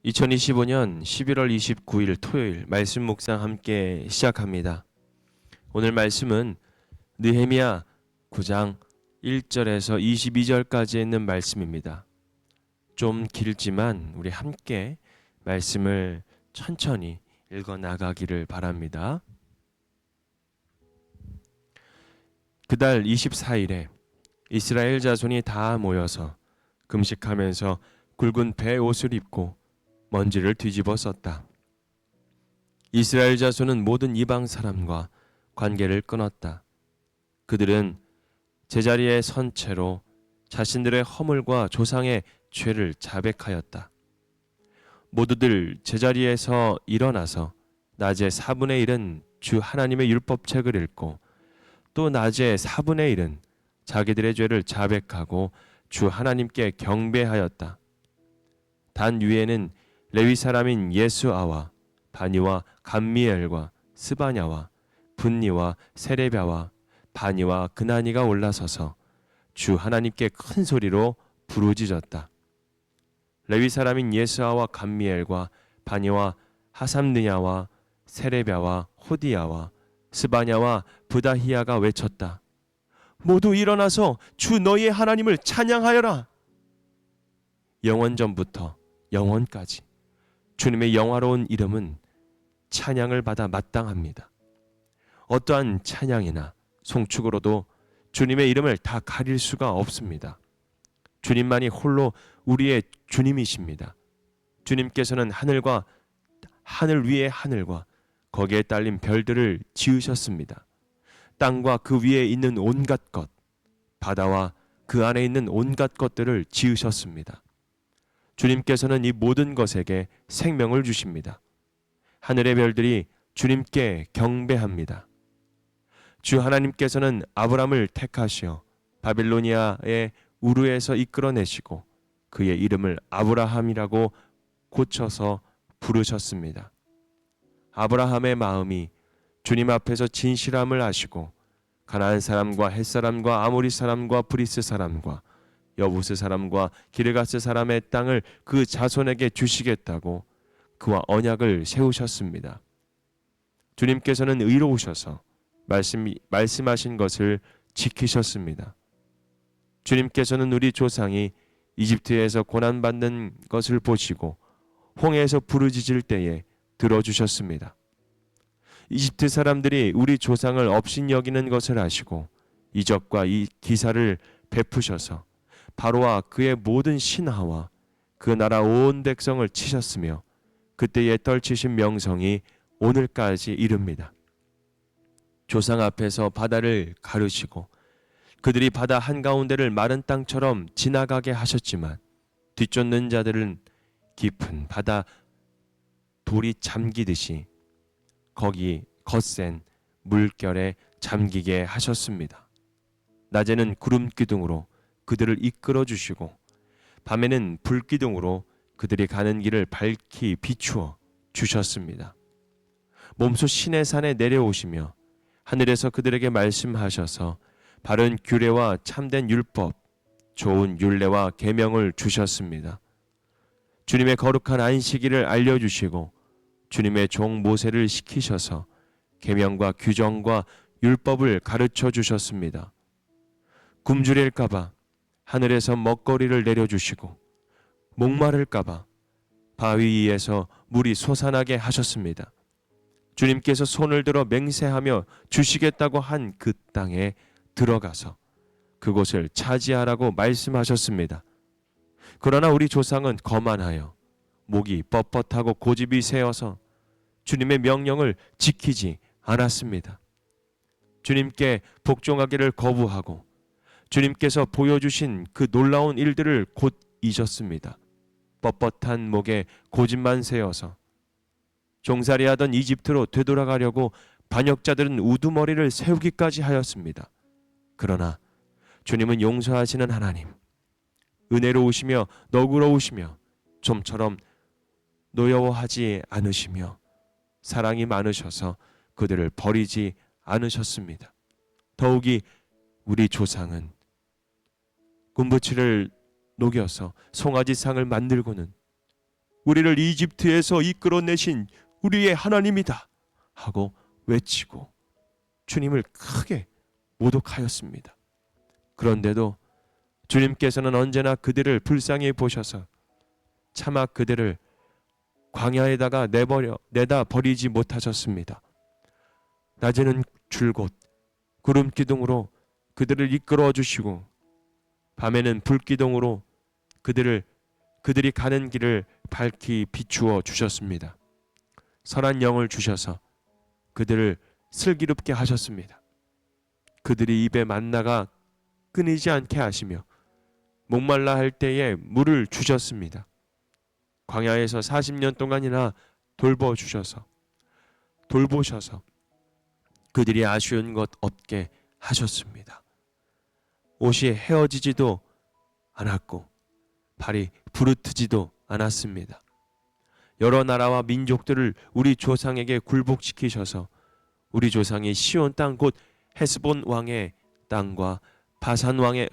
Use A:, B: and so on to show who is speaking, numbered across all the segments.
A: 2025년 11월 29일 토요일 말씀 묵상 함께 시작합니다. 오늘 말씀은 느헤미야 9장 1절에서 22절까지 있는 말씀입니다. 좀 길지만 우리 함께 말씀을 천천히 읽어 나가기를 바랍니다. 그달 24일에 이스라엘 자손이 다 모여서 금식하면서 굵은 배 옷을 입고 먼지를 뒤집어 썼다. 이스라엘 자손은 모든 이방 사람과 관계를 끊었다. 그들은 제자리에 선 채로 자신들의 허물과 조상의 죄를 자백하였다. 모두들 제자리에서 일어나서 낮에 4분의 1은 주 하나님의 율법책을 읽고 또 낮에 4분의 1은 자기들의 죄를 자백하고 주 하나님께 경배하였다. 단 위에는 레위 사람인 예수아와 바니와 감미엘과 스바냐와 분니와 세레비아와 바니와 그나니가 올라서서 주 하나님께 큰 소리로 부르짖었다. 레위 사람인 예수아와 감미엘과 바니와 하삼느냐와 세레비아와 호디야와 스바냐와 부다히야가 외쳤다. 모두 일어나서 주 너희의 하나님을 찬양하여라. 영원전부터 영원까지 주님의 영화로운 이름은 찬양을 받아 마땅합니다. 어떠한 찬양이나 송축으로도 주님의 이름을 다 가릴 수가 없습니다. 주님만이 홀로 우리의 주님이십니다. 주님께서는 하늘 위의 하늘과 거기에 딸린 별들을 지으셨습니다. 땅과 그 위에 있는 온갖 것, 바다와 그 안에 있는 온갖 것들을 지으셨습니다. 주님께서는 이 모든 것에게 생명을 주십니다. 하늘의 별들이 주님께 경배합니다. 주 하나님께서는 아브람을 택하시어 바빌로니아의 우르에서 이끌어내시고 그의 이름을 아브라함이라고 고쳐서 부르셨습니다. 아브라함의 마음이 주님 앞에서 진실함을 아시고 가나안 사람과 헷 사람과 아모리 사람과 브리스 사람과 여부스 사람과 기르가스 사람의 땅을 그 자손에게 주시겠다고 그와 언약을 세우셨습니다. 주님께서는 의로우셔서 말씀하신 것을 지키셨습니다. 주님께서는 우리 조상이 이집트에서 고난받는 것을 보시고 홍해에서 부르짖을 때에 들어주셨습니다. 이집트 사람들이 우리 조상을 업신여기는 것을 아시고 이적과 이 기사를 베푸셔서 바로와 그의 모든 신하와 그 나라 온 백성을 치셨으며 그때에 떨치신 명성이 오늘까지 이릅니다. 조상 앞에서 바다를 가르시고 그들이 바다 한가운데를 마른 땅처럼 지나가게 하셨지만 뒤쫓는 자들은 깊은 바다 돌이 잠기듯이 거기 거센 물결에 잠기게 하셨습니다. 낮에는 구름 기둥으로 그들을 이끌어 주시고 밤에는 불기둥으로 그들이 가는 길을 밝히 비추어 주셨습니다. 몸소 시내산에 내려오시며 하늘에서 그들에게 말씀하셔서 바른 규례와 참된 율법, 좋은 율례와 계명을 주셨습니다. 주님의 거룩한 안식일을 알려주시고 주님의 종 모세를 시키셔서 계명과 규정과 율법을 가르쳐 주셨습니다. 굶주릴까 봐 하늘에서 먹거리를 내려주시고 목마를까 봐 바위 위에서 물이 솟아나게 하셨습니다. 주님께서 손을 들어 맹세하며 주시겠다고 한 그 땅에 들어가서 그곳을 차지하라고 말씀하셨습니다. 그러나 우리 조상은 거만하여 목이 뻣뻣하고 고집이 세어서 주님의 명령을 지키지 않았습니다. 주님께 복종하기를 거부하고 주님께서 보여주신 그 놀라운 일들을 곧 잊었습니다. 뻣뻣한 목에 고집만 세어서 종살이하던 이집트로 되돌아가려고 반역자들은 우두머리를 세우기까지 하였습니다. 그러나 주님은 용서하시는 하나님, 은혜로우시며 너그러우시며 좀처럼 노여워하지 않으시며 사랑이 많으셔서 그들을 버리지 않으셨습니다. 더욱이 우리 조상은 군부치를 녹여서 송아지상을 만들고는 우리를 이집트에서 이끌어내신 우리의 하나님이다 하고 외치고 주님을 크게 모독하였습니다. 그런데도 주님께서는 언제나 그들을 불쌍히 보셔서 차마 그들을 광야에다가 내다 버리지 못하셨습니다. 낮에는 줄곧 구름 기둥으로 그들을 이끌어 주시고 밤에는 불 기둥으로 그들이 가는 길을 밝히 비추어 주셨습니다. 선한 영을 주셔서 그들을 슬기롭게 하셨습니다. 그들이 입에 만나가 끊이지 않게 하시며 목말라 할 때에 물을 주셨습니다. 광야에서 40년 동안이나 돌보셔서 그들이 아쉬운 것 없게 하셨습니다. 옷이 헤어지지도 않았고 발이 부르트지도 않았습니다. 여러 나라와 민족들을 우리 조상에게 굴복시키셔서 우리 조상이 시온 땅 곧 헤스본 왕의 땅과 바산 왕의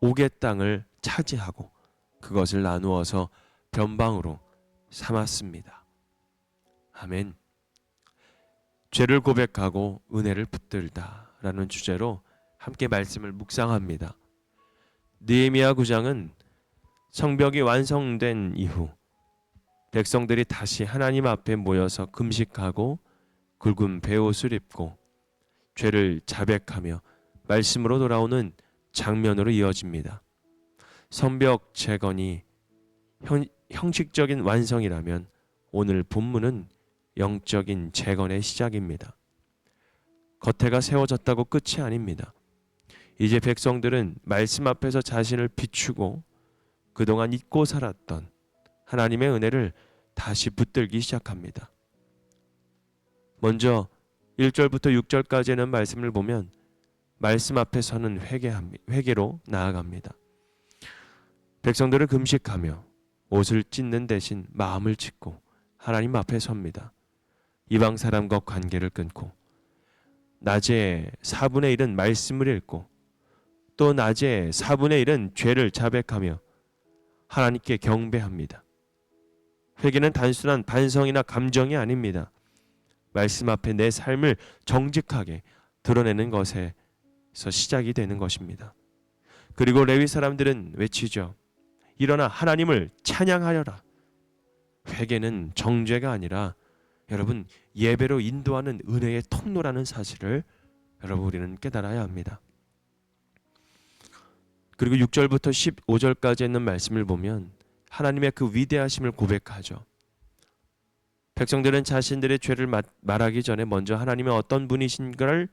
A: 옥의 땅을 차지하고 그것을 나누어서 변방으로 삼았습니다. 아멘. 죄를 고백하고 은혜를 붙들다 라는 주제로 함께 말씀을 묵상합니다. 느헤미야 9장은 성벽이 완성된 이후 백성들이 다시 하나님 앞에 모여서 금식하고 굵은 베옷을 입고 죄를 자백하며 말씀으로 돌아오는 장면으로 이어집니다. 성벽 재건이 형식적인 완성이라면 오늘 본문은 영적인 재건의 시작입니다. 겉에가 세워졌다고 끝이 아닙니다. 이제 백성들은 말씀 앞에서 자신을 비추고 그동안 잊고 살았던 하나님의 은혜를 다시 붙들기 시작합니다. 먼저 1절부터 6절까지는 말씀을 보면 말씀 앞에서는 회개로 나아갑니다. 백성들은 금식하며 옷을 찢는 대신 마음을 찢고 하나님 앞에 섭니다. 이방 사람과 관계를 끊고 낮에 4분의 1은 말씀을 읽고 또 낮에 4분의 1은 죄를 자백하며 하나님께 경배합니다. 회개는 단순한 반성이나 감정이 아닙니다. 말씀 앞에 내 삶을 정직하게 드러내는 것에서 시작이 되는 것입니다. 그리고 레위 사람들은 외치죠. 일어나 하나님을 찬양하여라. 회개는 정죄가 아니라 여러분 예배로 인도하는 은혜의 통로라는 사실을 여러분 우리는 깨달아야 합니다. 그리고 6절부터 15절까지 있는 말씀을 보면 하나님의 그 위대하심을 고백하죠. 백성들은 자신들의 죄를 말하기 전에 먼저 하나님의 어떤 분이신가를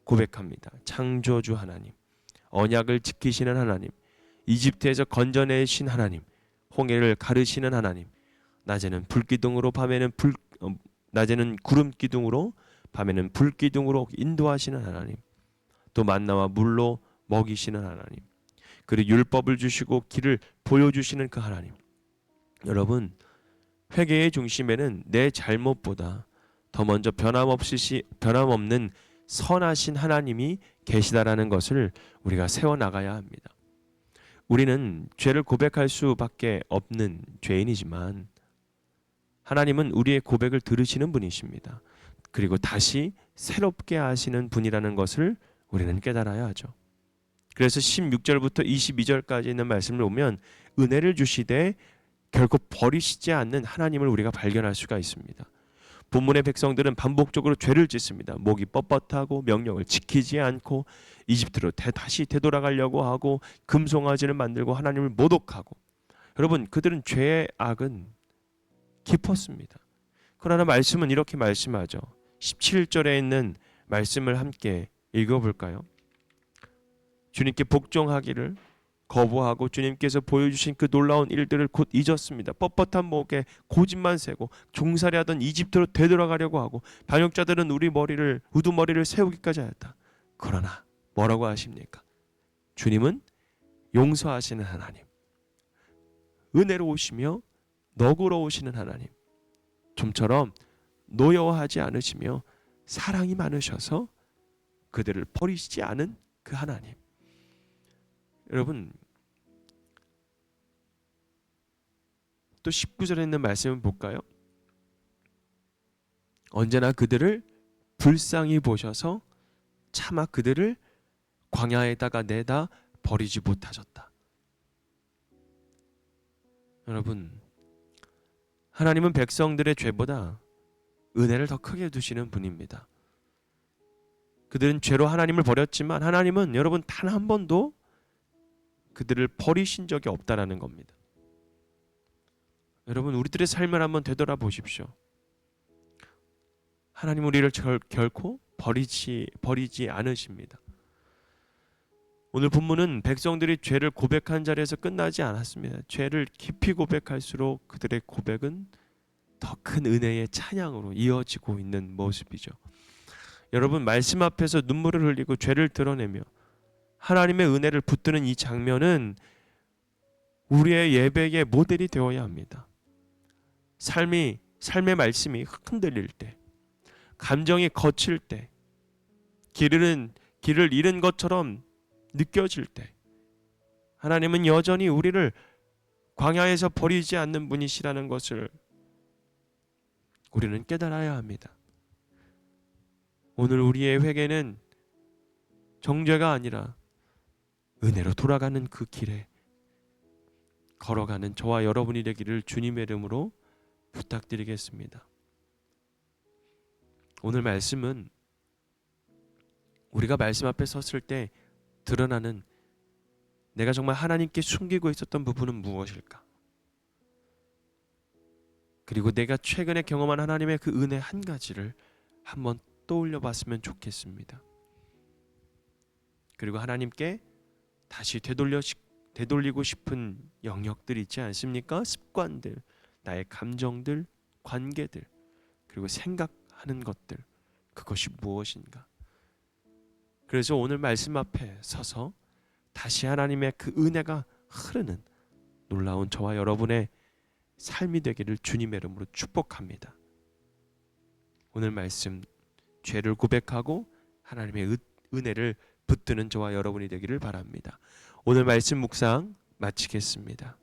A: 고백합니다. 창조주 하나님, 언약을 지키시는 하나님, 이집트에서 건져내신 하나님, 홍해를 가르시는 하나님, 낮에는 구름 기둥으로 밤에는 불 기둥으로 인도하시는 하나님, 또 만나와 물로 먹이시는 하나님, 그리고 율법을 주시고 길을 보여주시는 그 하나님. 여러분, 회개의 중심에는 내 잘못보다 더 먼저 변함없는 선하신 하나님이 계시다라는 것을 우리가 세워나가야 합니다. 우리는 죄를 고백할 수밖에 없는 죄인이지만 하나님은 우리의 고백을 들으시는 분이십니다. 그리고 다시 새롭게 하시는 분이라는 것을 우리는 깨달아야 하죠. 그래서 16절부터 22절까지 있는 말씀을 보면 은혜를 주시되 결코 버리시지 않는 하나님을 우리가 발견할 수가 있습니다. 본문의 백성들은 반복적으로 죄를 짓습니다. 목이 뻣뻣하고 명령을 지키지 않고 이집트로 다시 되돌아가려고 하고 금송아지를 만들고 하나님을 모독하고, 여러분 그들은 죄의 악은 깊었습니다. 그러나 말씀은 이렇게 말씀하죠. 17절에 있는 말씀을 함께 읽어볼까요? 주님께 복종하기를 거부하고 주님께서 보여주신 그 놀라운 일들을 곧 잊었습니다. 뻣뻣한 목에 고집만 세고 종살이하던 이집트로 되돌아가려고 하고 반역자들은 우두머리를 세우기까지 하였다. 그러나 뭐라고 하십니까? 주님은 용서하시는 하나님, 은혜로우시며 너그러우시는 하나님, 좀처럼 노여워하지 않으시며 사랑이 많으셔서 그들을 버리시지 않은 그 하나님. 여러분, 또 19절에 있는 말씀을 볼까요? 언제나 그들을 불쌍히 보셔서 차마 그들을 광야에다가 내다 버리지 못하셨다. 여러분, 하나님은 백성들의 죄보다 은혜를 더 크게 두시는 분입니다. 그들은 죄로 하나님을 버렸지만 하나님은 여러분 단 한 번도 그들을 버리신 적이 없다라는 겁니다. 여러분, 우리들의 삶을 한번 되돌아보십시오. 하나님 우리를 결코 버리지 않으십니다. 오늘 본문은 백성들이 죄를 고백한 자리에서 끝나지 않았습니다. 죄를 깊이 고백할수록 그들의 고백은 더 큰 은혜의 찬양으로 이어지고 있는 모습이죠. 여러분, 말씀 앞에서 눈물을 흘리고 죄를 드러내며 하나님의 은혜를 붙드는 이 장면은 우리의 예배의 모델이 되어야 합니다. 삶의 말씀이 흔들릴 때, 감정이 거칠 때, 길을 잃은 것처럼 느껴질 때, 하나님은 여전히 우리를 광야에서 버리지 않는 분이시라는 것을 우리는 깨달아야 합니다. 오늘 우리의 회개는 정죄가 아니라 은혜로 돌아가는 그 길에 걸어가는 저와 여러분이 되기를 주님의 이름으로 부탁드리겠습니다. 오늘 말씀은 우리가 말씀 앞에 섰을 때 드러나는 내가 정말 하나님께 숨기고 있었던 부분은 무엇일까? 그리고 내가 최근에 경험한 하나님의 그 은혜 한 가지를 한번 떠올려 봤으면 좋겠습니다. 그리고 하나님께 다시 되돌리고 싶은 영역들 있지 않습니까? 습관들, 나의 감정들, 관계들, 그리고 생각하는 것들, 그것이 무엇인가? 그래서 오늘 말씀 앞에 서서 다시 하나님의 그 은혜가 흐르는 놀라운 저와 여러분의 삶이 되기를 주님의 이름으로 축복합니다. 오늘 말씀, 죄를 고백하고 하나님의 은혜를 붙드는 저와 여러분이 되기를 바랍니다. 오늘 말씀 묵상 마치겠습니다.